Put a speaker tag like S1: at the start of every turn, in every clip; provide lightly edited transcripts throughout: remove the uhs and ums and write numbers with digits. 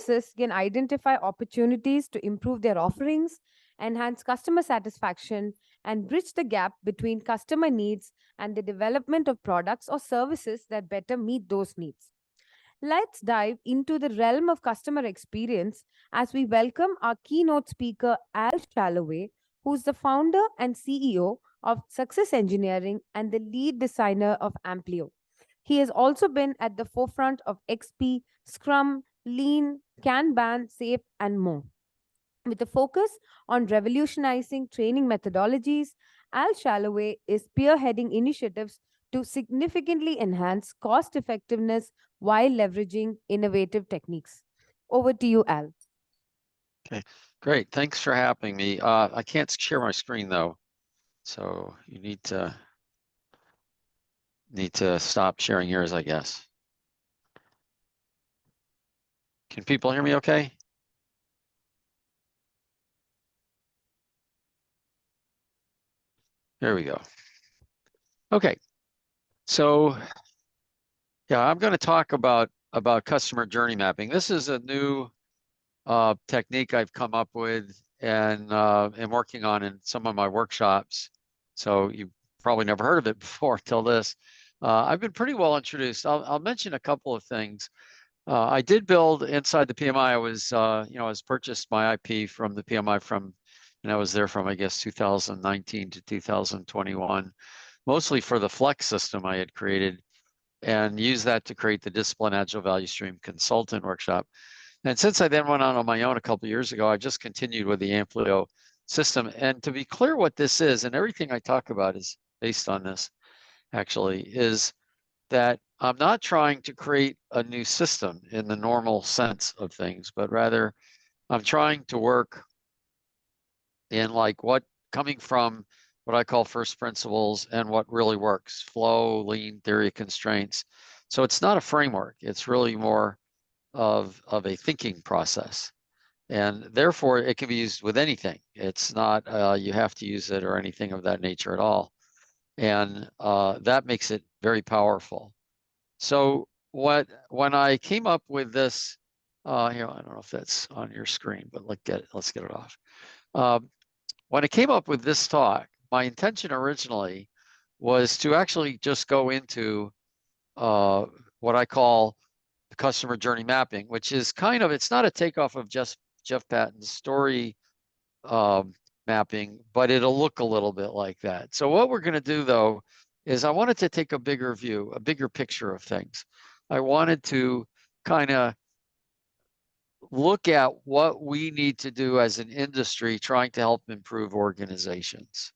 S1: businesses can identify opportunities to improve their offerings, enhance customer satisfaction, and bridge the gap between customer needs and the development of products or services that better meet those needs. Let's dive into the realm of customer experience as we welcome our keynote speaker, Al Shalloway, who's the founder and CEO of Success Engineering and the lead designer of Amplio. He has also been at the forefront of XP, Scrum, Lean, Kanban, SAFe, and more. With a focus on revolutionizing training methodologies, Al Shalloway is spearheading initiatives to significantly enhance cost effectiveness while leveraging innovative techniques. Over to you, Al.
S2: Okay, great. Thanks for having me. I can't share my screen though, so you need to stop sharing yours, I guess. Can people hear me okay? There we go. Okay, so yeah, I'm going to talk about customer journey mapping. This is a new technique I've come up with and am working on in some of my workshops. So you've probably never heard of it before till this. I've been pretty well introduced. I'll mention a couple of things. I did build inside the PMI. I was, I was purchased my IP from the PMI and I was there from, I guess, 2019 to 2021, mostly for the Flex system I had created and used that to create the Discipline Agile Value Stream Consultant Workshop. And since I then went on my own a couple of years ago, I just continued with the Amplio system. And to be clear what this is, and everything I talk about is based on this, actually, is that I'm not trying to create a new system in the normal sense of things, but rather I'm trying to work in coming from what I call first principles and what really works, flow, lean, theory of constraints. So it's not a framework, it's really more of a thinking process. And therefore it can be used with anything. It's not you have to use it or anything of that nature at all. And that makes it very powerful. So when I came up with this, here, I don't know if that's on your screen, but let's get it off. When I came up with this talk, my intention originally was to actually just go into what I call the customer journey mapping, which is it's not a takeoff of just Jeff Patton's story mapping, but it'll look a little bit like that. So what we're going to do though, is I wanted to take a bigger view, a bigger picture of things. I wanted to kind of look at what we need to do as an industry trying to help improve organizations.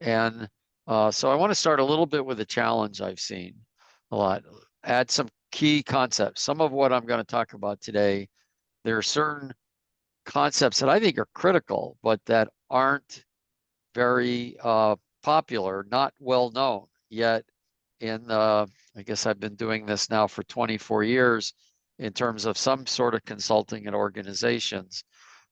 S2: And so I want to start a little bit with a challenge I've seen a lot, add some key concepts. Some of what I'm going to talk about today, there are certain concepts that I think are critical, but that aren't very popular, not well known yet. I guess I've been doing this now for 24 years in terms of some sort of consulting at organizations.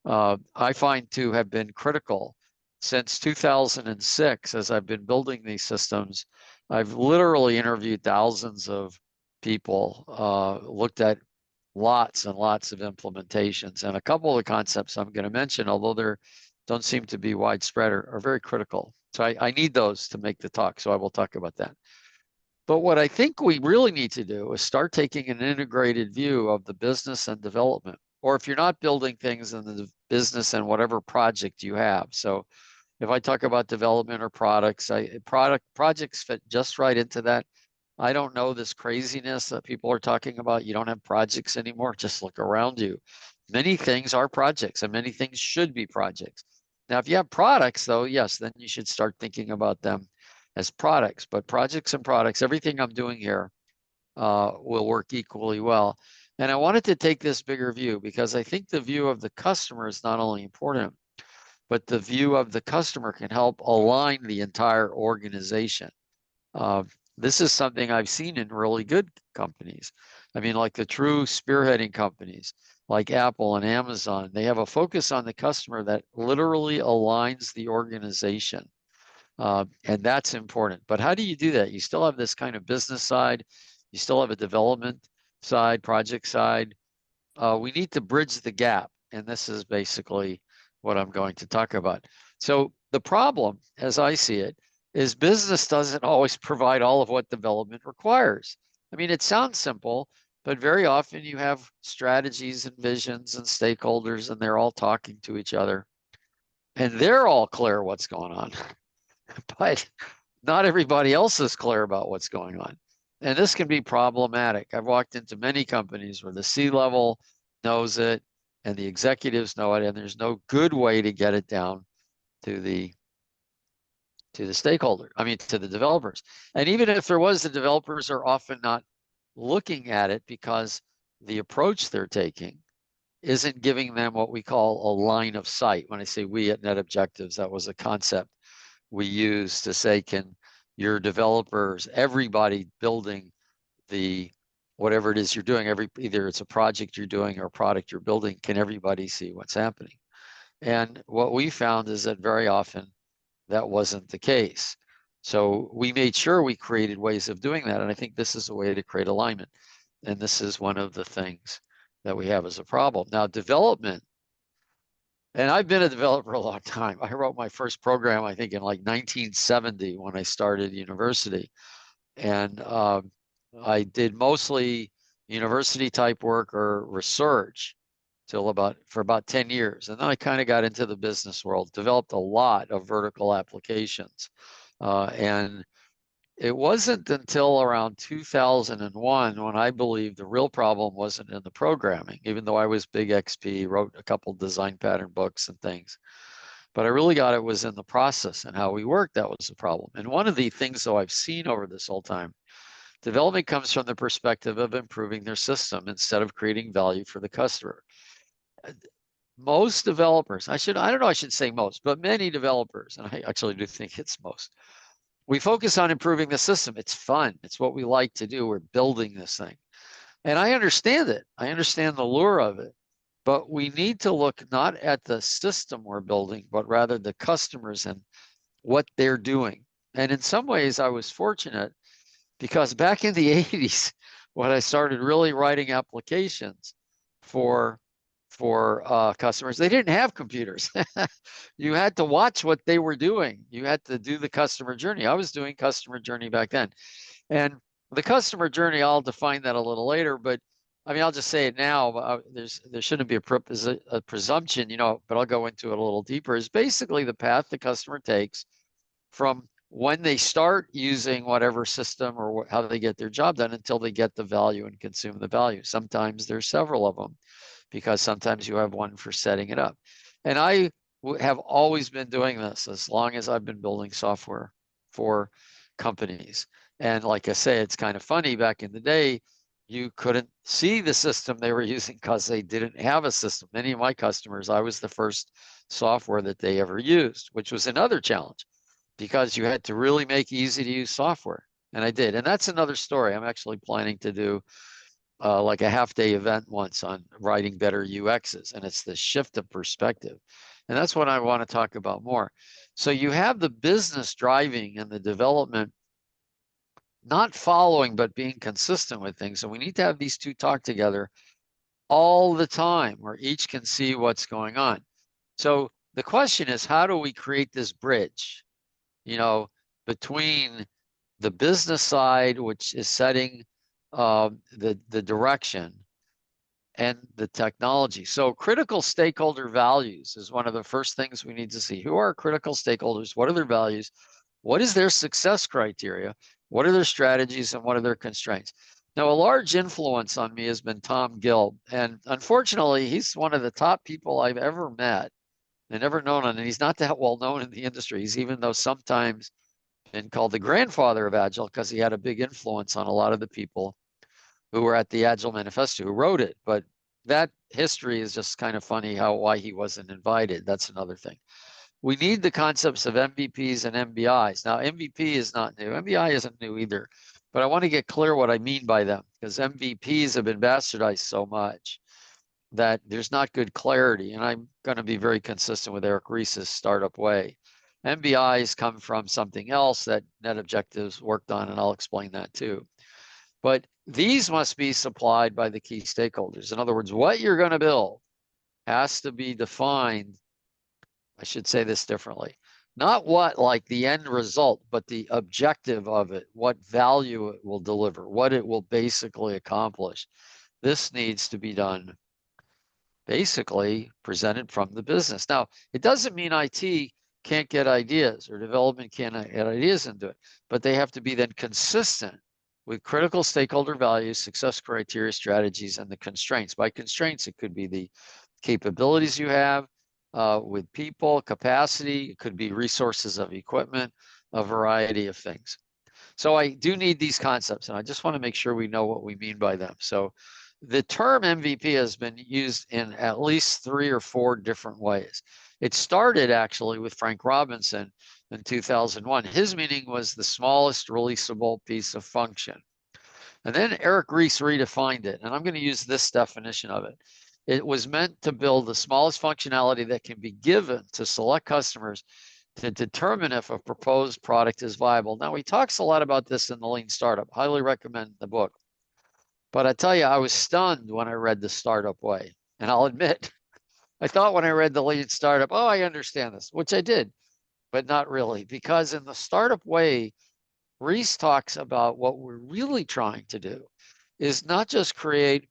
S2: I find to have been critical since 2006, as I've been building these systems. I've literally interviewed thousands of people, looked at lots and lots of implementations, and a couple of the concepts I'm going to mention, although they don't seem to be widespread, are very critical. So I need those to make the talk, so I will talk about that. But what I think we really need to do is start taking an integrated view of the business and development, or if you're not building things in the business and whatever project you have. So if I talk about development or products, projects fit just right into that. I don't know this craziness that people are talking about. You don't have projects anymore. Just look around you. Many things are projects and many things should be projects. Now, if you have products though, yes, then you should start thinking about them as products, but projects and products, everything I'm doing here will work equally well. And I wanted to take this bigger view because I think the view of the customer is not only important, but the view of the customer can help align the entire organization. This is something I've seen in really good companies. I mean, like the true spearheading companies like Apple and Amazon, they have a focus on the customer that literally aligns the organization. And that's important. But how do you do that? You still have this kind of business side. You still have a development side, project side. we need to bridge the gap. And this is basically what I'm going to talk about. So the problem, as I see it, is business doesn't always provide all of what development requires. I mean, it sounds simple, but very often you have strategies and visions and stakeholders, and they're all talking to each other. And they're all clear what's going on, but not everybody else is clear about what's going on. And this can be problematic. I've walked into many companies where the C-level knows it and the executives know it, and there's no good way to get it down to the stakeholder, I mean, to the developers. And even if there was, the developers are often not looking at it because the approach they're taking isn't giving them what we call a line of sight. When I say we at Net Objectives, that was a concept we use to say, can your developers, everybody building the whatever it is you're doing, either it's a project you're doing or a product you're building, can everybody see what's happening? And what we found is that very often that wasn't the case. So we made sure we created ways of doing that. And I think this is a way to create alignment. And this is one of the things that we have as a problem. Now, development, and I've been a developer a long time. I wrote my first program, I think, in like 1970 when I started university. And I did mostly university type work or research for about 10 years. And then I kind of got into the business world, developed a lot of vertical applications. And it wasn't until around 2001 when I believed the real problem wasn't in the programming, even though I was big XP, wrote a couple design pattern books and things. But I really got it was in the process and how we worked that was the problem. And one of the things, though, I've seen over this whole time, development comes from the perspective of improving their system instead of creating value for the customer. Most developers, I don't know, I should say most, but many developers, and I actually do think it's most, we focus on improving the system. It's fun. It's what we like to do. We're building this thing. And I understand it. I understand the lure of it. But we need to look not at the system we're building, but rather the customers and what they're doing. And in some ways, I was fortunate because back in the 80s, when I started really writing applications for customers, they didn't have computers. You had to watch what they were doing. You had to do the customer journey. I was doing customer journey back then. And the customer journey, I'll define that a little later, but I mean, I'll just say it now. There shouldn't be a presumption, but I'll go into it a little deeper, is basically the path the customer takes from when they start using whatever system or how they get their job done until they get the value and consume the value. Sometimes there's several of them, because sometimes you have one for setting it up. And I have always been doing this as long as I've been building software for companies. And like I say, it's kind of funny, back in the day, you couldn't see the system they were using because they didn't have a system. Many of my customers, I was the first software that they ever used, which was another challenge because you had to really make easy to use software. And I did. And that's another story. I'm actually planning to do like a half-day event once on writing better UXs, and it's the shift of perspective. And that's what I want to talk about more. So you have the business driving and the development not following, but being consistent with things. So we need to have these two talk together all the time where each can see what's going on. So the question is, how do we create this bridge, between the business side, which is setting the direction, and the technology? So critical stakeholder values is one of the first things we need to see. Who are critical stakeholders? What are their values? What is their success criteria? What are their strategies and what are their constraints? Now, a large influence on me has been Tom Gill. And unfortunately, he's one of the top people I've ever met and ever known. And he's not that well known in the industry. He's, even though sometimes been called the grandfather of Agile, because he had a big influence on a lot of the people who were at the Agile Manifesto who wrote it. But that history is just kind of funny why he wasn't invited. That's another thing. We need the concepts of MVPs and MBIs. Now, MVP is not new. MBI isn't new either. But I want to get clear what I mean by them, because MVPs have been bastardized so much that there's not good clarity. And I'm going to be very consistent with Eric Ries's startup way. MBIs come from something else that Net Objectives worked on, and I'll explain that too. But these must be supplied by the key stakeholders. In other words, what you're going to build has to be defined. I should say this differently. Not what, like the end result, but the objective of it, what value it will deliver, what it will basically accomplish. This needs to be done basically presented from the business. Now, it doesn't mean IT can't get ideas or development can't get ideas into it, but they have to be then consistent with critical stakeholder values, success criteria, strategies, and the constraints. By constraints, it could be the capabilities you have with people, capacity, it could be resources of equipment, a variety of things. So I do need these concepts, and I just want to make sure we know what we mean by them. So the term MVP has been used in at least 3 or 4 different ways. It started actually with Frank Robinson in 2001. His meaning was the smallest releasable piece of function. And then Eric Ries redefined it, and I'm going to use this definition of it. It was meant to build the smallest functionality that can be given to select customers to determine if a proposed product is viable. Now, he talks a lot about this in the Lean Startup. Highly recommend the book. But I tell you, I was stunned when I read The Startup Way. And I'll admit, I thought when I read the Lean Startup, oh, I understand this, which I did, but not really. Because in The Startup Way, Reese talks about what we're really trying to do is not just create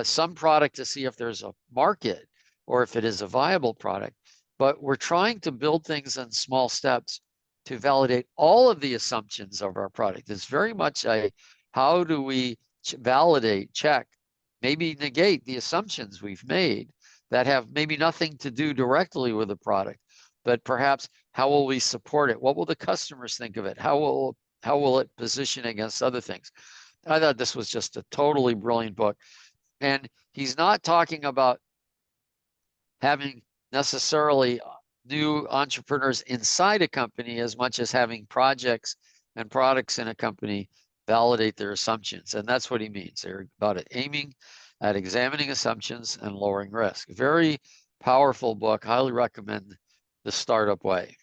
S2: some product to see if there's a market or if it is a viable product, but we're trying to build things in small steps to validate all of the assumptions of our product. It's very much a how do we validate, check, maybe negate the assumptions we've made that have maybe nothing to do directly with the product, but perhaps how will we support it? What will the customers think of it? How will it position against other things? I thought this was just a totally brilliant book. And he's not talking about having necessarily new entrepreneurs inside a company as much as having projects and products in a company validate their assumptions. And that's what he means. They're about it, aiming at examining assumptions and lowering risk. Very powerful book. Highly recommend The Startup Way.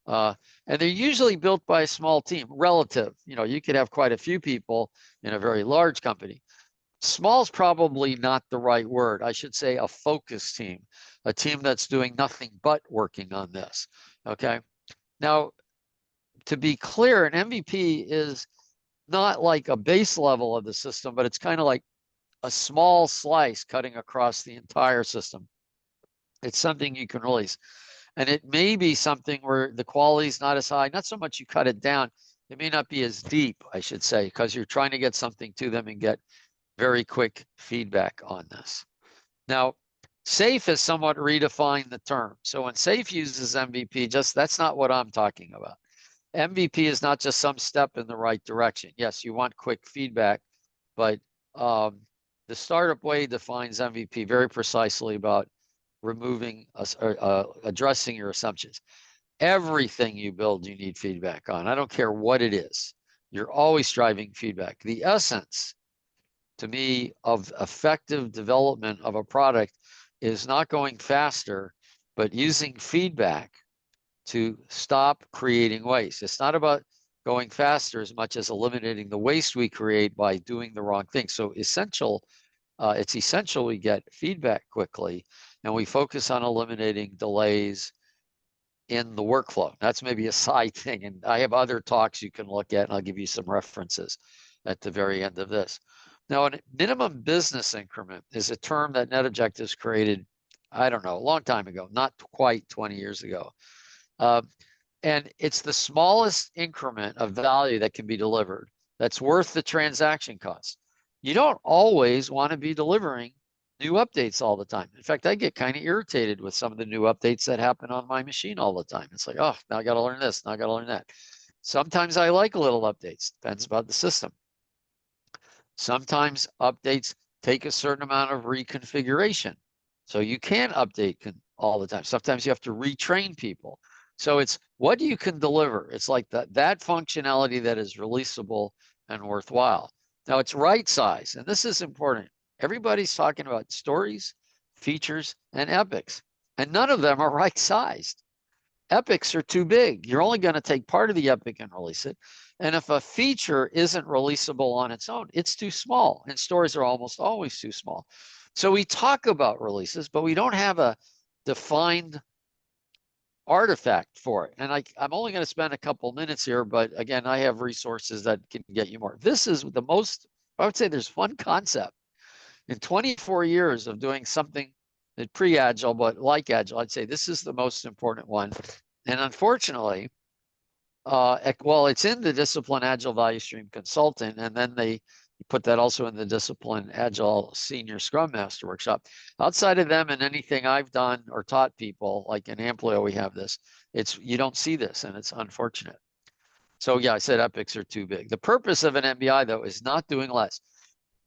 S2: And they're usually built by a small team, relative. You know, you could have quite a few people in a very large company. Small is probably not the right word. I should say a focus team, a team that's doing nothing but working on this. Okay. Now, to be clear, an MVP is not like a base level of the system, but it's kind of like a small slice cutting across the entire system. It's something you can release. And it may be something where the quality is not as high, not so much you cut it down. It may not be as deep, I should say, because you're trying to get something to them and get very quick feedback on this. Now, SAFE has somewhat redefined the term. So when SAFE uses MVP, that's not what I'm talking about. MVP is not just some step in the right direction. Yes, you want quick feedback, but the Startup Way defines MVP very precisely about removing, addressing your assumptions. Everything you build, you need feedback on. I don't care what it is. You're always driving feedback. The essence, to me, of effective development of a product is not going faster, but using feedback to stop creating waste. It's not about going faster as much as eliminating the waste we create by doing the wrong thing. So it's essential we get feedback quickly and we focus on eliminating delays in the workflow. That's maybe a side thing. And I have other talks you can look at, and I'll give you some references at the very end of this. Now, a minimum business increment is a term that NetObjectives created, I don't know, a long time ago, not quite 20 years ago. And it's the smallest increment of value that can be delivered that's worth the transaction cost. You don't always want to be delivering new updates all the time. In fact, I get kind of irritated with some of the new updates that happen on my machine all the time. It's like, oh, now I got to learn this, now I got to learn that. Sometimes I like little updates, depends about the system. Sometimes updates take a certain amount of reconfiguration. So you can't update all the time. Sometimes you have to retrain people. So it's what you can deliver. It's like that functionality that is releasable and worthwhile. Now it's right size, and this is important. Everybody's talking about stories, features, and epics, and none of them are right sized. epics are too big. You're only going to take part of the epic and release it. And if a feature isn't releasable on its own, it's too small. And stories are almost always too small. So we talk about releases, but we don't have a defined artifact for it. And I'm only going to spend a couple minutes here, but again, I have resources that can get you more. This is the most, I would say there's one concept in 24 years of doing something that pre-Agile, but like Agile, I'd say this is the most important one. And unfortunately, well, it's in the discipline Agile Value Stream Consultant, and then they put that also in the discipline Agile Senior Scrum Master Workshop. Outside of them and anything I've done or taught people, like in Amplio, we have this. You don't see this, and it's unfortunate. So yeah, I said epics are too big. The purpose of an MBI, though, is not doing less.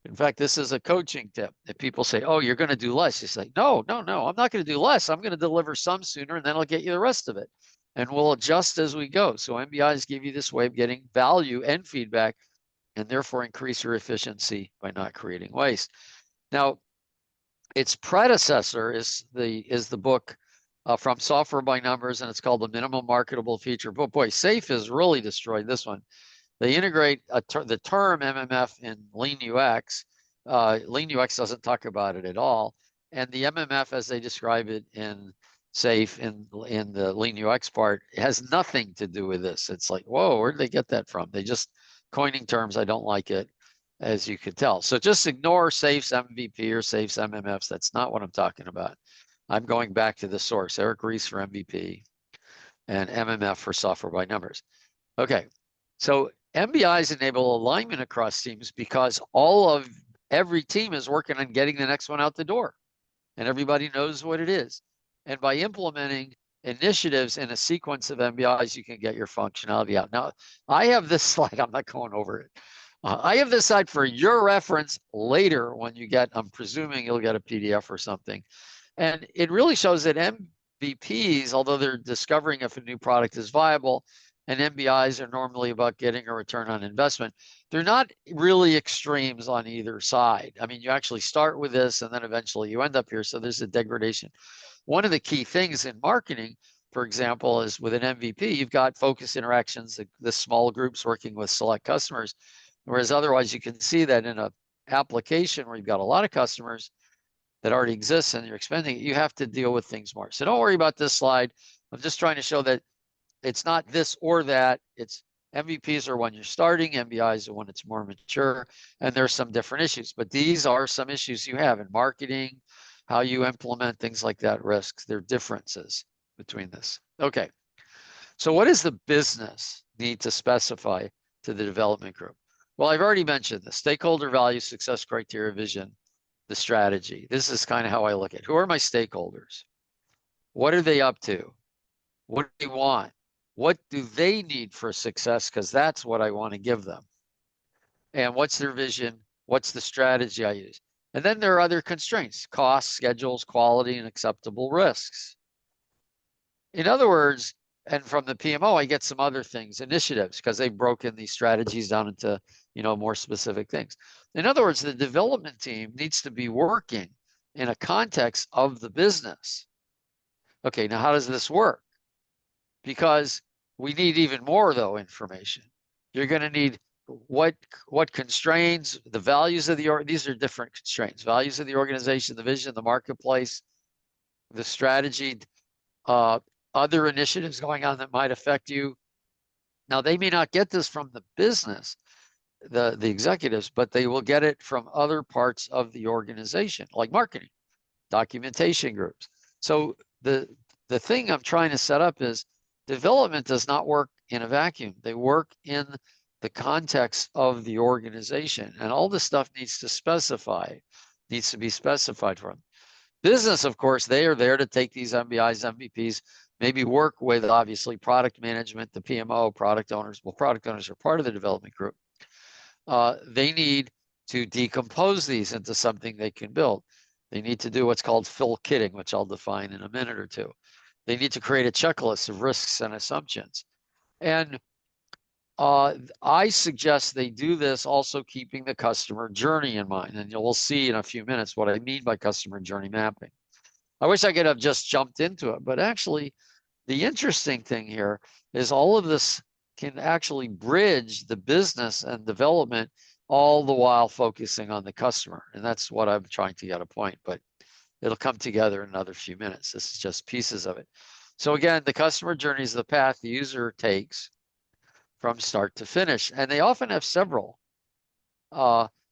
S2: In fact, this is a coaching tip. If people say, oh, you're going to do less, you say, no, I'm not going to do less. I'm going to deliver some sooner, and then I'll get you the rest of it. And we'll adjust as we go. So MBIs give you this way of getting value and feedback, and therefore increase your efficiency by not creating waste. Now, its predecessor is the book From Software by Numbers, and it's called The Minimum Marketable Feature. But boy, SAFe has really destroyed this one. They integrate the term MMF in Lean UX. Lean UX doesn't talk about it at all. And the MMF, as they describe it in SAFe in the Lean UX part, has nothing to do with this. It's like, whoa, where did they get that from? They just coining terms. I don't like it, as you could tell. So just ignore SAFe's MVP or SAFe's MMFs. That's not what I'm talking about. I'm going back to the source, Eric Ries for MVP and MMF for Software by Numbers. Okay, so MBIs enable alignment across teams because every team is working on getting the next one out the door, and everybody knows what it is. And by implementing initiatives in a sequence of MBIs, you can get your functionality out. Now, I have this slide. I'm not going over it. I have this slide for your reference later when you get, I'm presuming you'll get a PDF or something. And it really shows that MVPs, although they're discovering if a new product is viable, and MBIs are normally about getting a return on investment, they're not really extremes on either side. I mean, you actually start with this and then eventually you end up here. So there's a degradation. One of the key things in marketing, for example, is with an MVP, you've got focus interactions, the small groups working with select customers. Whereas otherwise you can see that in an application where you've got a lot of customers that already exists and you're expanding it, you have to deal with things more. So don't worry about this slide. I'm just trying to show that it's not this or that. It's MVPs are when you're starting, MBIs are when it's more mature, and there's some different issues. But these are some issues you have in marketing, how you implement things like that, risks. There are differences between this. Okay, so what does the business need to specify to the development group? Well, I've already mentioned the stakeholder value, success criteria, vision, the strategy. This is kind of how I look at it. Who are my stakeholders? What are they up to? What do they want? What do they need for success? Because that's what I want to give them. And what's their vision? What's the strategy I use? And then there are other constraints: costs, schedules, quality, and acceptable risks. In other words, and from the PMO, I get some other things, initiatives, because they've broken these strategies down into, more specific things. In other words, the development team needs to be working in a context of the business. Okay, now how does this work? Because we need even more, though, information. You're going to need what constraints, the values of these are different constraints, values of the organization, the vision, the marketplace, the strategy, other initiatives going on that might affect you. Now, they may not get this from the business, the executives, but they will get it from other parts of the organization, like marketing, documentation groups. So the thing I'm trying to set up is development does not work in a vacuum. They work in the context of the organization, and all this stuff needs to be specified for them. Business, of course, they are there to take these MBIs, MVPs, maybe work with, obviously, product management, the PMO, product owners. Well, product owners are part of the development group. They need to decompose these into something they can build. They need to do what's called fill kitting, which I'll define in a minute or two. They need to create a checklist of risks and assumptions. And I suggest they do this also keeping the customer journey in mind. And you'll see in a few minutes what I mean by customer journey mapping. I wish I could have just jumped into it, but actually the interesting thing here is all of this can actually bridge the business and development, all the while focusing on the customer. And that's what I'm trying to get a point, but it'll come together in another few minutes. This is just pieces of it. So again, the customer journey is the path the user takes from start to finish. And they often have several.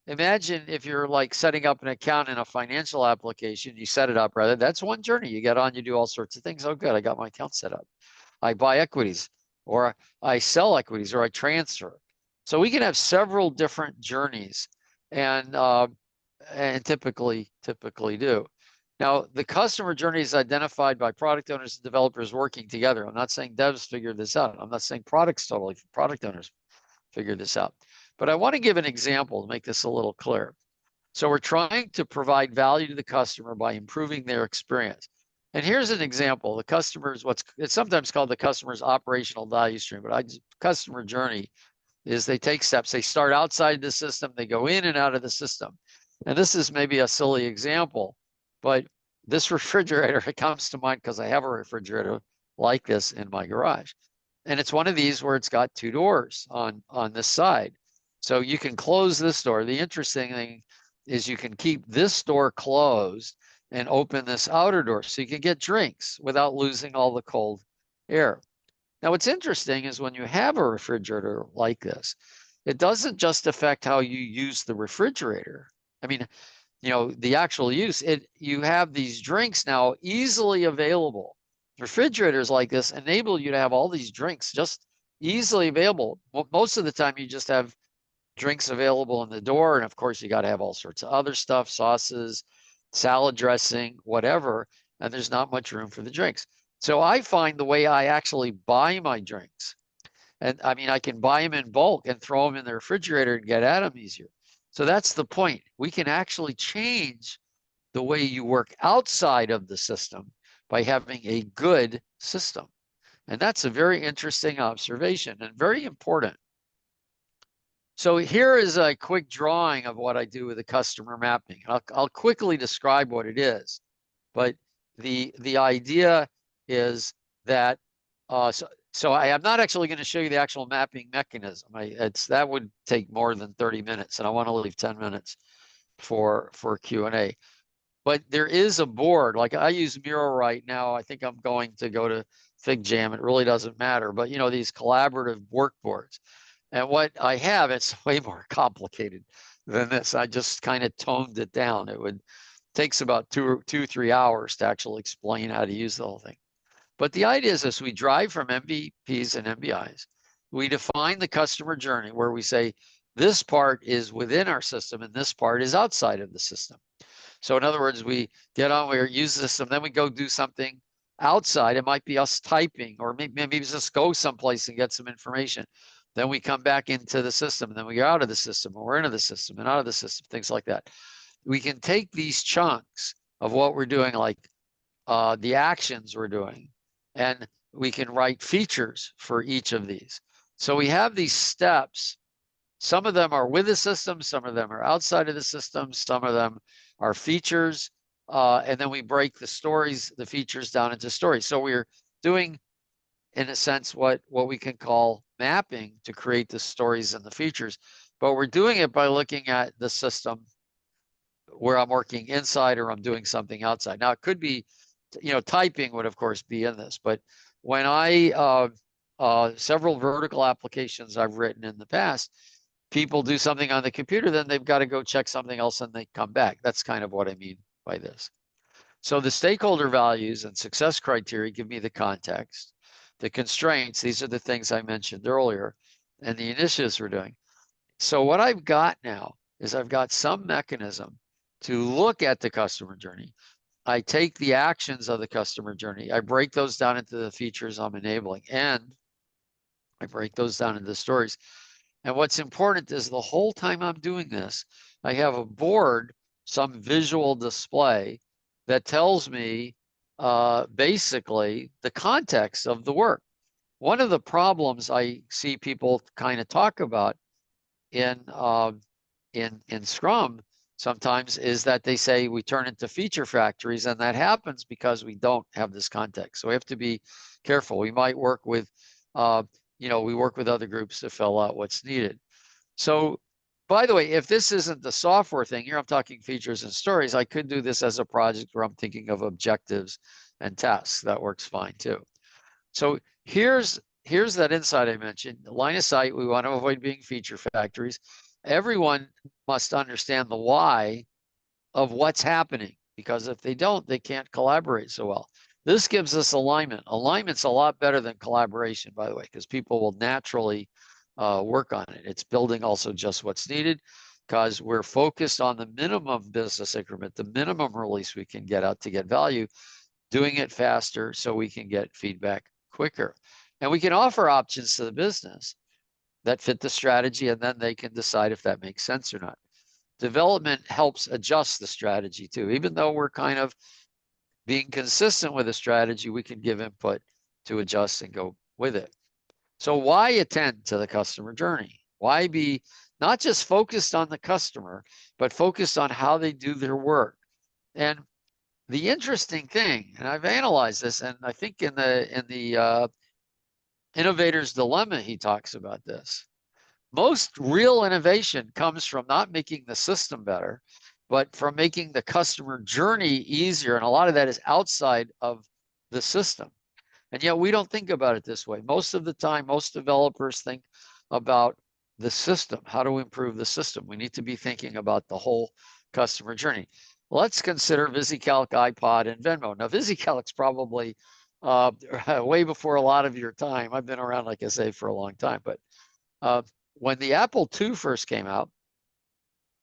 S2: Imagine if you're like setting up an account in a financial application, you set it up rather, that's one journey. You get on, you do all sorts of things. Oh, good, I got my account set up. I buy equities, or I sell equities, or I transfer. So we can have several different journeys, and typically do. Now, the customer journey is identified by product owners and developers working together. I'm not saying devs figured this out. I'm not saying product owners figured this out. But I want to give an example to make this a little clearer. So we're trying to provide value to the customer by improving their experience. And here's an example. The customer's it's sometimes called the customer's operational value stream, but customer journey is they take steps. They start outside the system, they go in and out of the system. And this is maybe a silly example, but this refrigerator, it comes to mind because I have a refrigerator like this in my garage. And it's one of these where it's got two doors on this side. So you can close this door. The interesting thing is you can keep this door closed and open this outer door so you can get drinks without losing all the cold air. Now, what's interesting is when you have a refrigerator like this, it doesn't just affect how you use the refrigerator. I mean, the actual use, you have these drinks now easily available. Refrigerators like this enable you to have all these drinks just easily available. Most of the time, you just have drinks available in the door. And of course, you got to have all sorts of other stuff, sauces, salad dressing, whatever. And there's not much room for the drinks. So I find the way I actually buy my drinks, and I mean, I can buy them in bulk and throw them in the refrigerator and get at them easier. So that's the point. We can actually change the way you work outside of the system by having a good system. And that's a very interesting observation and very important. So here is a quick drawing of what I do with the customer mapping. I'll quickly describe what it is, but the idea is that so I am not actually going to show you the actual mapping mechanism. That would take more than 30 minutes, and I want to leave 10 minutes for Q&A. But there is a board. Like I use Miro right now. I think I'm going to go to FigJam. It really doesn't matter. But these collaborative work boards. And what I have, it's way more complicated than this. I just kind of toned it down. Takes about 3 hours to actually explain how to use the whole thing. But the idea is this: we drive from MVPs and MBIs. We define the customer journey where we say this part is within our system and this part is outside of the system. So in other words, we get on, we use the system, then we go do something outside. It might be us typing, or maybe just go someplace and get some information. Then we come back into the system, and then we go out of the system, or we're into the system and out of the system, things like that. We can take these chunks of what we're doing, like the actions we're doing, and we can write features for each of these. So we have these steps. Some of them are with the system, some of them are outside of the system, some of them are features, and then we break the features down into stories. So we're doing, in a sense, what we can call mapping to create the stories and the features, but we're doing it by looking at the system where I'm working inside or I'm doing something outside. Now it could be, typing would of course be in this, but when several vertical applications I've written in the past, people do something on the computer, then they've got to go check something else and they come back. That's kind of what I mean by this. So the stakeholder values and success criteria give me the context. The constraints, these are the things I mentioned earlier, and the initiatives we're doing. So what I've got now is I've got some mechanism to look at the customer journey. I take the actions of the customer journey. I break those down into the features I'm enabling, and I break those down into stories. And what's important is the whole time I'm doing this, I have a board, some visual display that tells me basically the context of the work. One of the problems I see people kind of talk about in Scrum sometimes is that they say we turn into feature factories, and that happens because we don't have this context. So we have to be careful. We might work with, we work with other groups to fill out what's needed. So, by the way, if this isn't the software thing, here I'm talking features and stories, I could do this as a project where I'm thinking of objectives and tasks. That works fine too. So here's that insight I mentioned. Line of sight, we want to avoid being feature factories. Everyone must understand the why of what's happening, because if they don't, they can't collaborate so well. This gives us alignment. Alignment's a lot better than collaboration, by the way, because people will naturally work on it. It's building also just what's needed, because we're focused on the minimum business increment, the minimum release we can get out to get value, doing it faster so we can get feedback quicker. And we can offer options to the business that fit the strategy, and then they can decide if that makes sense or not. Development helps adjust the strategy too. Even though we're kind of being consistent with a strategy, we can give input to adjust and go with it. So why attend to the customer journey? Why be not just focused on the customer, but focused on how they do their work? And the interesting thing, and I've analyzed this, and I think in the Innovator's Dilemma, he talks about this. Most real innovation comes from not making the system better, but from making the customer journey easier. And a lot of that is outside of the system. And yet we don't think about it this way. Most of the time, most developers think about the system. How to improve the system? We need to be thinking about the whole customer journey. Let's consider VisiCalc, iPod, and Venmo. Now, VisiCalc's probably way before a lot of your time. I've been around, like I say, for a long time. But when the Apple II first came out,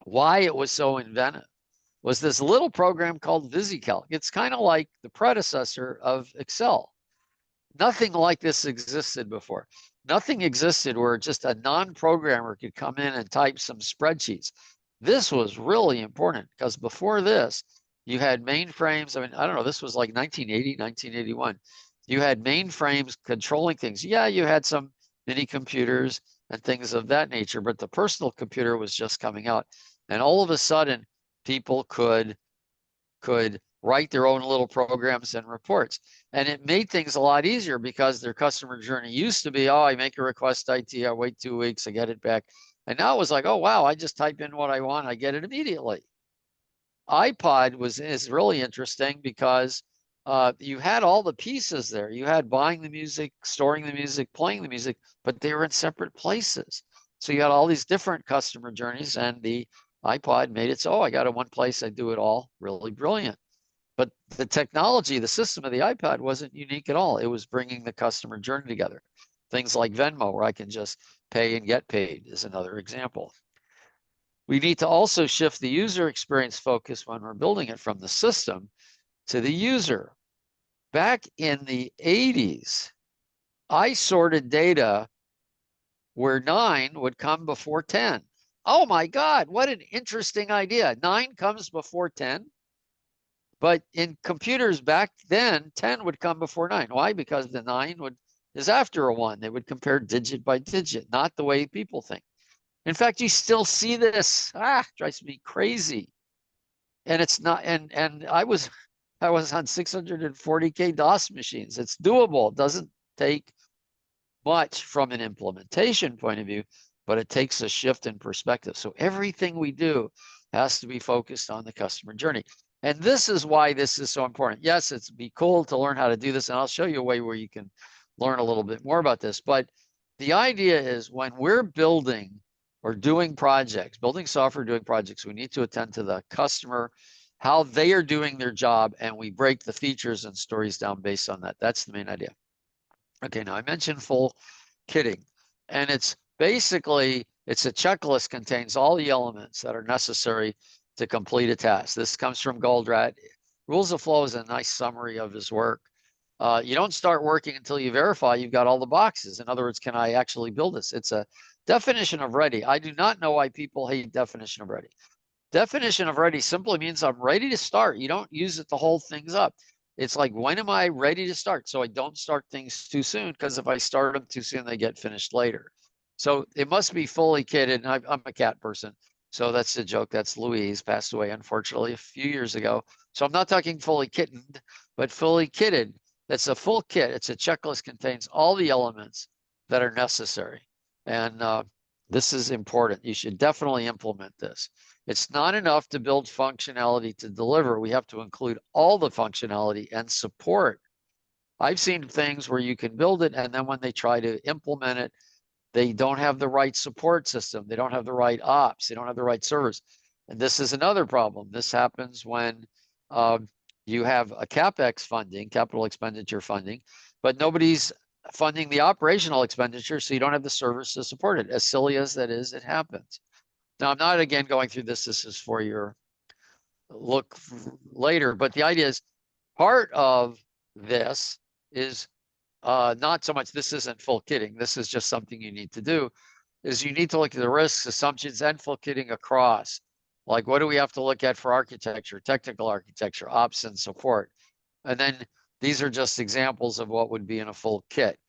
S2: why it was so inventive was this little program called VisiCalc. It's kind of like the predecessor of Excel. Nothing like this existed before. Nothing existed where just a non-programmer could come in and type some spreadsheets. This was really important because before this, you had mainframes. I mean, I don't know, this was like 1980, 1981. You had mainframes controlling things. Yeah, you had some mini computers and things of that nature, but the personal computer was just coming out. And all of a sudden, people could write their own little programs and reports. And it made things a lot easier because their customer journey used to be, oh, I make a request to IT, I wait 2 weeks, I get it back. And now it was like, oh, wow, I just type in what I want, I get it immediately. iPod is really interesting because you had all the pieces there. You had buying the music, storing the music, playing the music, but they were in separate places. So you had all these different customer journeys, and the iPod made it so, oh, I got it one place, I do it all. Really brilliant. But the technology, the system of the iPod wasn't unique at all. It was bringing the customer journey together. Things like Venmo, where I can just pay and get paid, is another example. We need to also shift the user experience focus when we're building it from the system to the user. Back in the 80s, I sorted data where 9 would come before 10. Oh my God, what an interesting idea. 9 comes before 10. But in computers back then, 10 would come before 9. Why? Because the 9 is after a 1. They would compare digit by digit, not the way people think. In fact, you still see this. Drives me crazy. And it's not, and I was on 640K DOS machines. It's doable. It doesn't take much from an implementation point of view, but it takes a shift in perspective. So everything we do has to be focused on the customer journey. And this is why this is so important. Yes, it's be cool to learn how to do this, and I'll show you a way where you can learn a little bit more about this. But the idea is when we're building or doing projects, building software, doing projects, we need to attend to the customer, how they are doing their job, and we break the features and stories down based on that. That's the main idea. Okay, now I mentioned full kitting, and it's basically, it's a checklist, contains all the elements that are necessary to complete a task. This comes from Goldratt. Rules of Flow is a nice summary of his work. You don't start working until you verify you've got all the boxes. In other words, can I actually build this? It's a definition of ready. I do not know why people hate definition of ready. Definition of ready simply means I'm ready to start. You don't use it to hold things up. It's like, when am I ready to start? So I don't start things too soon, because if I start them too soon, they get finished later. So it must be fully kitted. And I'm a cat person. So that's the joke. That's Louise, passed away, unfortunately, a few years ago. So I'm not talking fully kittened, but fully kitted. That's a full kit. It's a checklist, contains all the elements that are necessary. And this is important. You should definitely implement this. It's not enough to build functionality to deliver. We have to include all the functionality and support. I've seen things where you can build it, and then when they try to implement it, they don't have the right support system. They don't have the right ops. They don't have the right servers. And this is another problem. This happens when you have a CapEx funding, capital expenditure funding, but nobody's funding the operational expenditure, so you don't have the servers to support it. As silly as that is, it happens. Now, I'm not, again, going through this. This is for your look later, but the idea is part of this is not so much, this isn't full kitting, this is just something you need to do, is you need to look at the risks, assumptions, and full kitting across. Like, what do we have to look at for architecture, technical architecture, ops, and support? And then these are just examples of what would be in a full kit.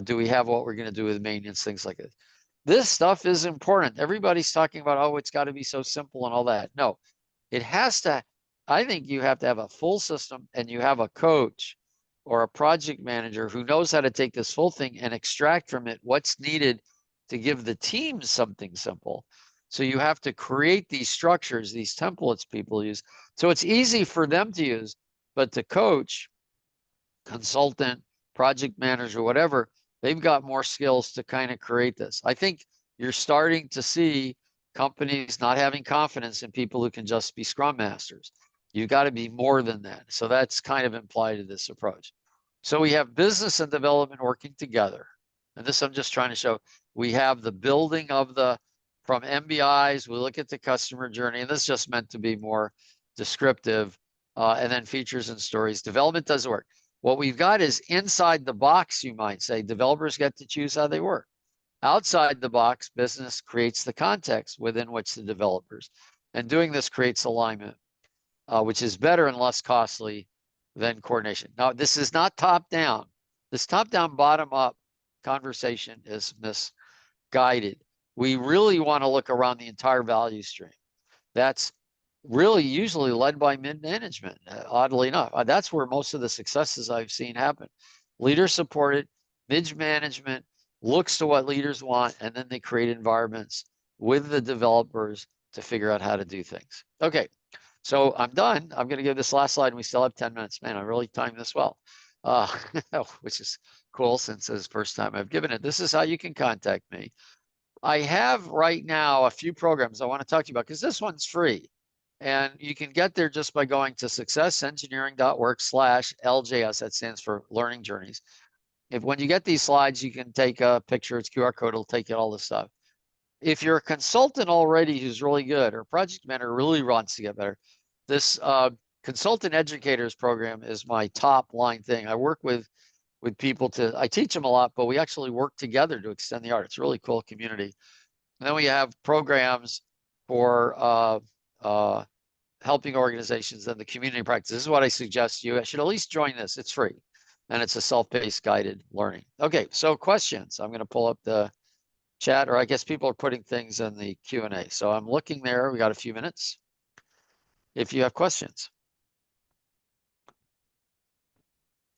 S2: Do we have what we're going to do with maintenance, things like this? This stuff is important. Everybody's talking about, oh, it's got to be so simple and all that. No, it has to, I think you have to have a full system, and you have a coach or a project manager who knows how to take this full thing and extract from it what's needed to give the team something simple. So you have to create these structures, these templates people use. So it's easy for them to use, but the coach, consultant, project manager, whatever, they've got more skills to kind of create this. I think you're starting to see companies not having confidence in people who can just be scrum masters. You've got to be more than that. So that's kind of implied in this approach. So we have business and development working together. And this I'm just trying to show. We have the building of the, from MBIs, we look at the customer journey, and this is just meant to be more descriptive, and then features and stories. Development does work. What we've got is inside the box, you might say, developers get to choose how they work. Outside the box, business creates the context within which the developers, and doing this creates alignment, which is better and less costly than coordination. Now, this is not top down. This top down, bottom up conversation is misguided. We really want to look around the entire value stream. That's really usually led by mid-management, oddly enough. That's where most of the successes I've seen happen. Leaders supported, mid-management looks to what leaders want, and then they create environments with the developers to figure out how to do things. Okay, so I'm done. I'm going to give this last slide, and we still have 10 minutes. Man, I really timed this well, which is cool since it's the first time I've given it. This is how you can contact me. I have right now a few programs I want to talk to you about, because this one's free. And you can get there just by going to successengineering.org/LJS. That stands for Learning Journeys. When you get these slides, you can take a picture. It's QR code. It'll take you all this stuff. If you're a consultant already who's really good, or a project manager really wants to get better, this consultant educators program is my top line thing. I work with people I teach them a lot, but we actually work together to extend the art. It's a really cool community. And then we have programs for helping organizations and the community practice. This is what I suggest you should at least join this. It's free, and it's a self-paced guided learning. Okay, so questions. I'm going to pull up the chat, or I guess people are putting things in the Q&A. So I'm looking there. We got a few minutes if you have questions.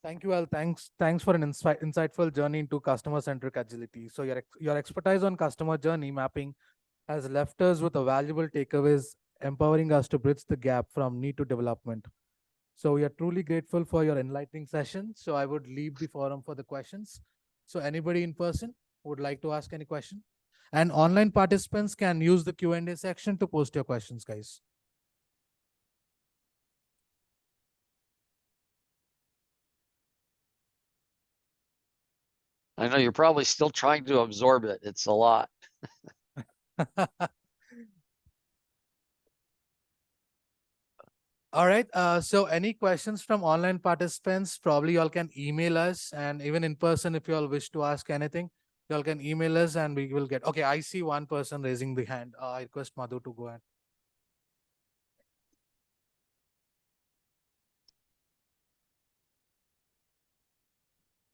S3: Thank you, Al. Thanks for an insightful journey into customer-centric agility. So your expertise on customer journey mapping has left us with a valuable takeaways, empowering us to bridge the gap from need to development. So we are truly grateful for your enlightening session. So I would leave the forum for the questions. So anybody in person would like to ask any question? And online participants can use the Q&A section to post your questions, guys.
S2: I know you're probably still trying to absorb it. It's a lot.
S3: All right. So any questions from online participants? Probably y'all can email us, and even in person, if y'all wish to ask anything, y'all can email us and we will get. Okay, I see one person raising the hand. I request Madhu to go ahead.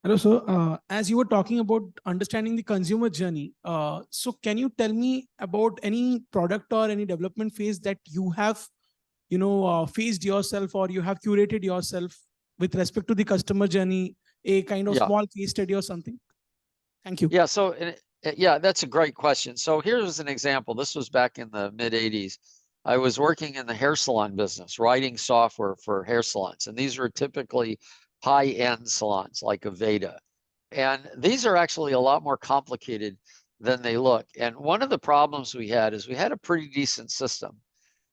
S4: Hello, so as you were talking about understanding the consumer journey, so can you tell me about any product or any development phase that you have, faced yourself or you have curated yourself with respect to the customer journey, a kind of
S2: Yeah.
S4: small case study or something? Thank you.
S2: Yeah. So, yeah, that's a great question. So here's an example. This was back in the mid 80s. I was working in the hair salon business, writing software for hair salons. And these were typically high-end salons like Aveda. And these are actually a lot more complicated than they look. And one of the problems we had is we had a pretty decent system.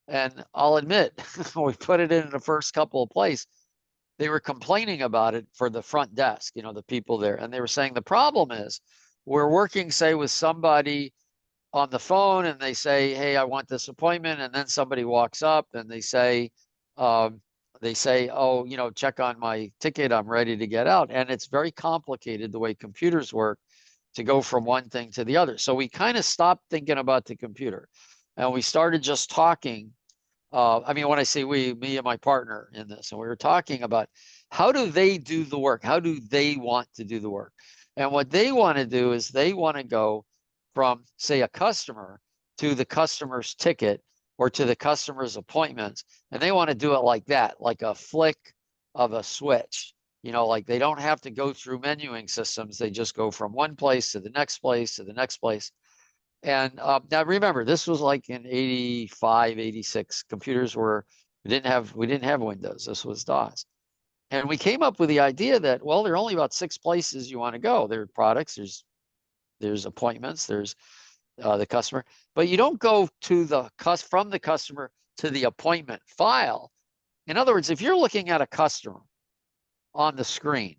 S2: And I'll admit, we put it in the first couple of places. They were complaining about it for the front desk, the people there. And they were saying the problem is we're working, say, with somebody on the phone and they say, hey, I want this appointment. And then somebody walks up and they say, oh, check on my ticket. I'm ready to get out. And it's very complicated the way computers work to go from one thing to the other. So we kind of stopped thinking about the computer and we started just talking. I mean, when I say we, me and my partner in this, and we were talking about how do they do the work? How do they want to do the work? And what they want to do is they want to go from, say, a customer to the customer's ticket or to the customer's appointments. And they want to do it like that, like a flick of a switch. Like they don't have to go through menuing systems. They just go from one place to the next place to the next place. And now remember, this was like in 85, 86. Computers we didn't have Windows. This was DOS. And we came up with the idea that, well, there are only about 6 places you want to go. There are products, there's appointments, there's the customer, but you don't go to from the customer to the appointment file. In other words, if you're looking at a customer on the screen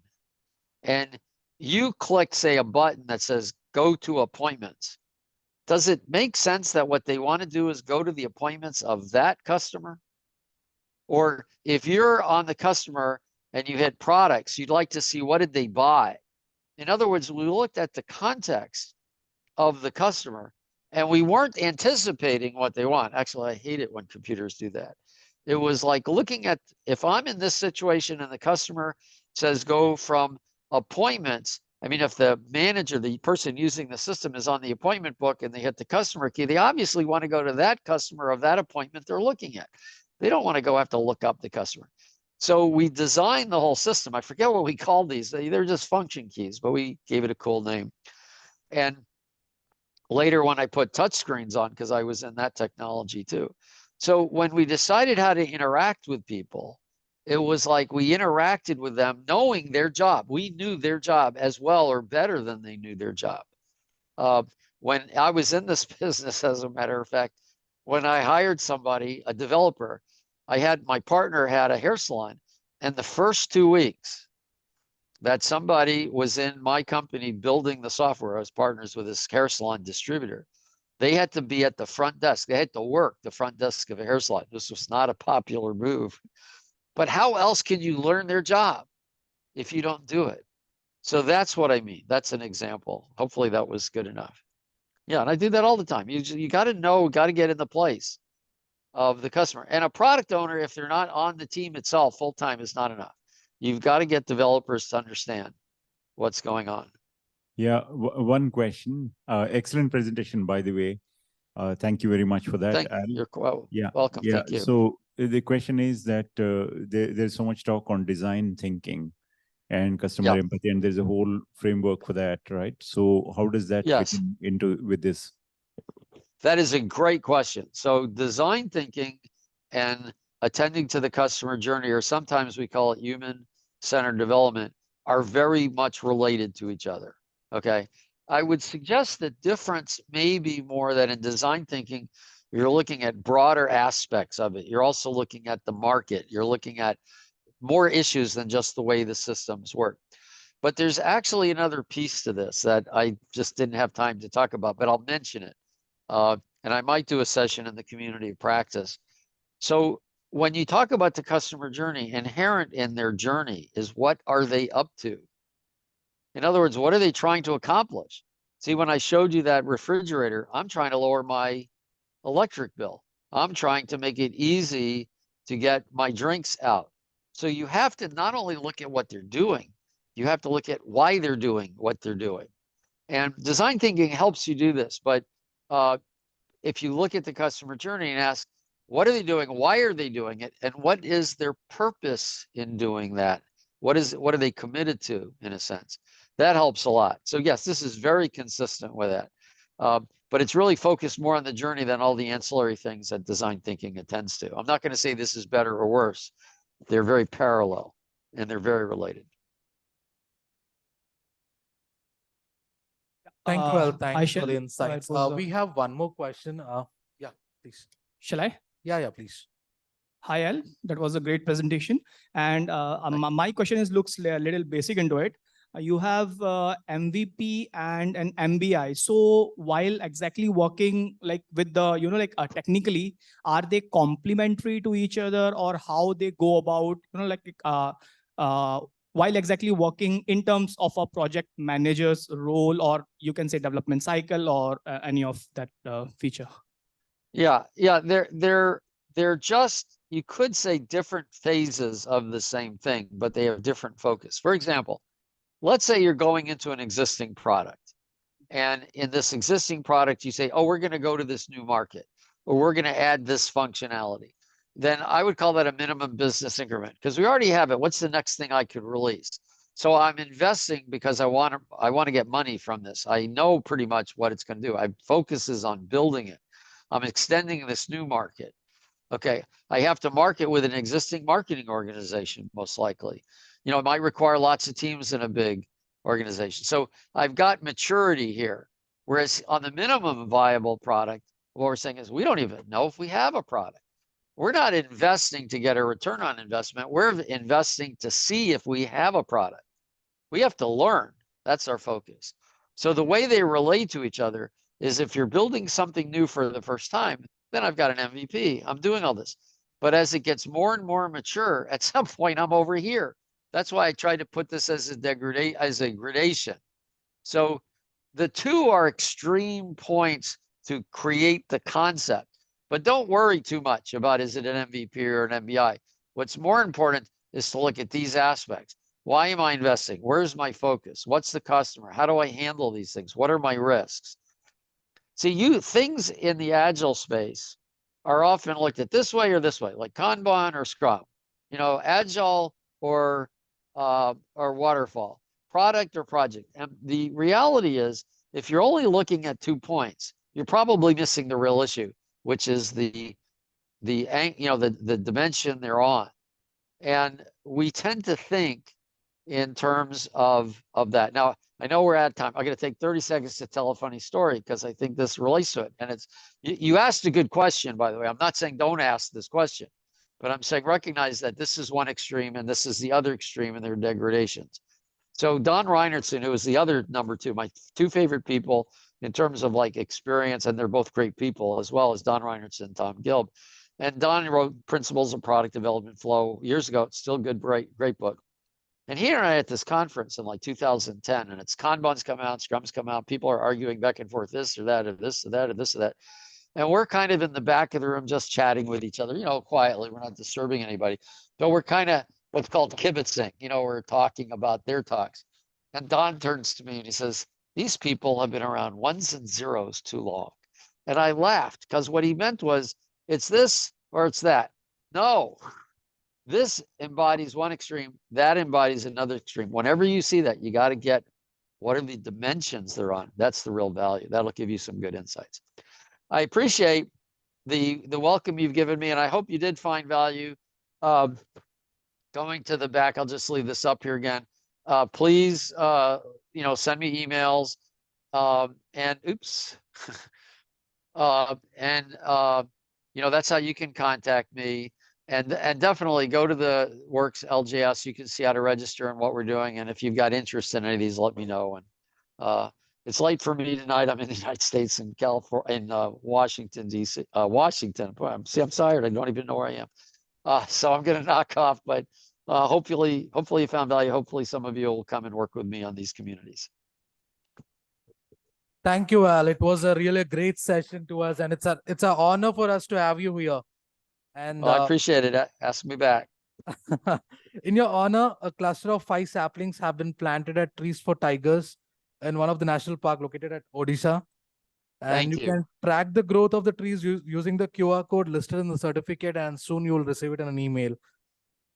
S2: and you click, say, a button that says go to appointments, does it make sense that what they want to do is go to the appointments of that customer? Or if you're on the customer and you hit products, you'd like to see what did they buy? In other words, we looked at the context of the customer and we weren't anticipating what they want. Actually, I hate it when computers do that. It was like looking at, if I'm in this situation and the customer says go from appointments, I mean, if the manager, the person using the system is on the appointment book and they hit the customer key, they obviously want to go to that customer of that appointment they're looking at. They don't want to go have to look up the customer. So we designed the whole system. I forget what we called these. They're just function keys, but we gave it a cool name. And later when I put touchscreens on, because I was in that technology too. So when we decided how to interact with people, it was like we interacted with them knowing their job. We knew their job as well or better than they knew their job. When I was in this business, as a matter of fact, when I hired somebody, a developer, my partner had a hair salon, and the first 2 weeks that somebody was in my company building the software, I was partners with this hair salon distributor, they had to be at the front desk. They had to work the front desk of a hair salon. This was not a popular move. But how else can you learn their job if you don't do it? So that's what I mean. That's an example. Hopefully that was good enough. Yeah, and I do that all the time. You got to know, got to get in the place of the customer. And a product owner, if they're not on the team itself full time, is not enough. You've got to get developers to understand what's going on.
S5: Yeah, one question. Excellent presentation, by the way. Thank you very much for that.
S2: You're welcome.
S5: Yeah.
S2: Thank you.
S5: So the question is that there's so much talk on design thinking and customer empathy, and there's a whole framework for that, right? So how does that fit into with this?
S2: That is a great question. So design thinking and attending to the customer journey, or sometimes we call it human-centered development, are very much related to each other. Okay. I would suggest the difference may be more that in design thinking, you're looking at broader aspects of it. You're also looking at the market. You're looking at more issues than just the way the systems work. But there's actually another piece to this that I just didn't have time to talk about, but I'll mention it. And I might do a session in the community of practice. So when you talk about the customer journey, inherent in their journey is what are they up to? In other words, what are they trying to accomplish? See, when I showed you that refrigerator, I'm trying to lower my electric bill. I'm trying to make it easy to get my drinks out. So you have to not only look at what they're doing, You have to look at why they're doing what they're doing. And design thinking helps you do this. But if you look at the customer journey and ask, what are they doing? Why are they doing it? And what is their purpose in doing that? What are they committed to, in a sense? That helps a lot. So yes, this is very consistent with that. But it's really focused more on the journey than all the ancillary things that design thinking attends to. I'm not going to say this is better or worse. They're very parallel and they're very related.
S3: Thank you, Al.
S4: I
S3: Thanks
S4: shall,
S3: for the insights.
S4: it was,
S3: We have one more question. Yeah, please.
S4: shall I?
S3: Yeah, please.
S4: Hi, Al. That was a great presentation. And my question looks a little basic into it. You have MVP and an MBI. So while exactly working like with the, technically, are they complementary to each other, or how they go about, while exactly working in terms of a project manager's role, or you can say development cycle, or any of that feature?
S2: Yeah, they're just, you could say, different phases of the same thing, but they have different focus. For example, let's say you're going into an existing product, and in this existing product, you say, oh, we're going to go to this new market, or we're going to add this functionality. Then I would call that a minimum business increment, because we already have it. What's the next thing I could release? So I'm investing because I want to get money from this. I know pretty much what it's going to do. My focus is on building it. I'm extending this new market. Okay, I have to market with an existing marketing organization, most likely. It might require lots of teams in a big organization. So I've got maturity here. Whereas on the minimum viable product, what we're saying is we don't even know if we have a product. We're not investing to get a return on investment. We're investing to see if we have a product. We have to learn. That's our focus. So the way they relate to each other is, if you're building something new for the first time, then I've got an MVP. I'm doing all this. But as it gets more and more mature, at some point I'm over here. That's why I tried to put this as a gradation. So the two are extreme points to create the concept. But don't worry too much about, is it an MVP or an MBI? What's more important is to look at these aspects. Why am I investing? Where's my focus? What's the customer? How do I handle these things? What are my risks? See, things in the Agile space are often looked at this way or this way, like Kanban or Scrum, Agile or Waterfall, product or project. And the reality is, if you're only looking at 2 points, you're probably missing the real issue, which is the dimension they're on. And we tend to think in terms of that. Now, I know we're out of time. I'm going to take 30 seconds to tell a funny story, because I think this relates to it. And it's, you asked a good question, by the way. I'm not saying don't ask this question, but I'm saying recognize that this is one extreme and this is the other extreme in their degradations. So Don Reinertson, who is the other number 2, my 2 favorite people in terms of like experience, and they're both great people, as well as Don Reinertson and Tom Gilb. And Don wrote Principles of Product Development Flow years ago. It's still a good, great book. And he and I at this conference in like 2010, and it's Kanban's come out, Scrum's come out. People are arguing back and forth, this or that, or this or that, or this or that. And we're kind of in the back of the room just chatting with each other, quietly. We're not disturbing anybody. But we're kind of what's called kibitzing. We're talking about their talks. And Don turns to me and he says, these people have been around ones and zeros too long. And I laughed, because what he meant was, it's this or it's that. No. This embodies one extreme, that embodies another extreme. Whenever you see that, you got to get what are the dimensions they're on. That's the real value. That'll give you some good insights. I appreciate the welcome you've given me, and I hope you did find value. Going to the back, I'll just leave this up here again. Please, send me emails. And oops. That's how you can contact me. And definitely go to the Works LJS. You can see how to register and what we're doing. And if you've got interest in any of these, let me know. And it's late for me tonight. I'm in the United States, in California, in Washington, D.C. Washington. I'm tired. I don't even know where I am. So I'm going to knock off. But hopefully you found value. Hopefully some of you will come and work with me on these communities.
S3: Thank you, Al. It was a really great session to us, and it's an honor for us to have you here. And
S2: I appreciate it. Ask me back.
S3: In your honor, a cluster of 5 saplings have been planted at Trees for Tigers in one of the national park located at Odisha. And
S2: Thank
S3: you
S2: you.
S3: can track the growth of the trees using the QR code listed in the certificate, and soon you will receive it in an email.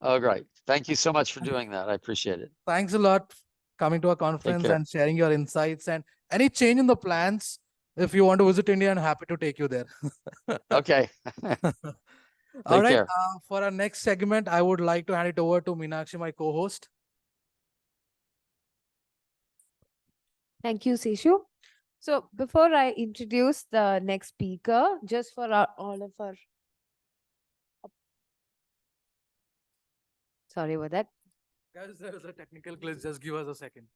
S2: Oh, great. Thank you so much for doing that. I appreciate it.
S3: Thanks a lot coming to our conference
S2: care.
S3: and sharing your insights, and any change in the plans. If you want to visit India, I'm happy to take you there.
S2: Okay.
S3: All
S2: Take
S3: right.
S2: care.
S3: For our next segment, I would like to hand it over to Meenakshi, my co-host.
S1: Thank you, Seshu. So before I introduce the next speaker, just for all of our, sorry about that.
S3: Guys, there is a technical glitch. Just give us a second.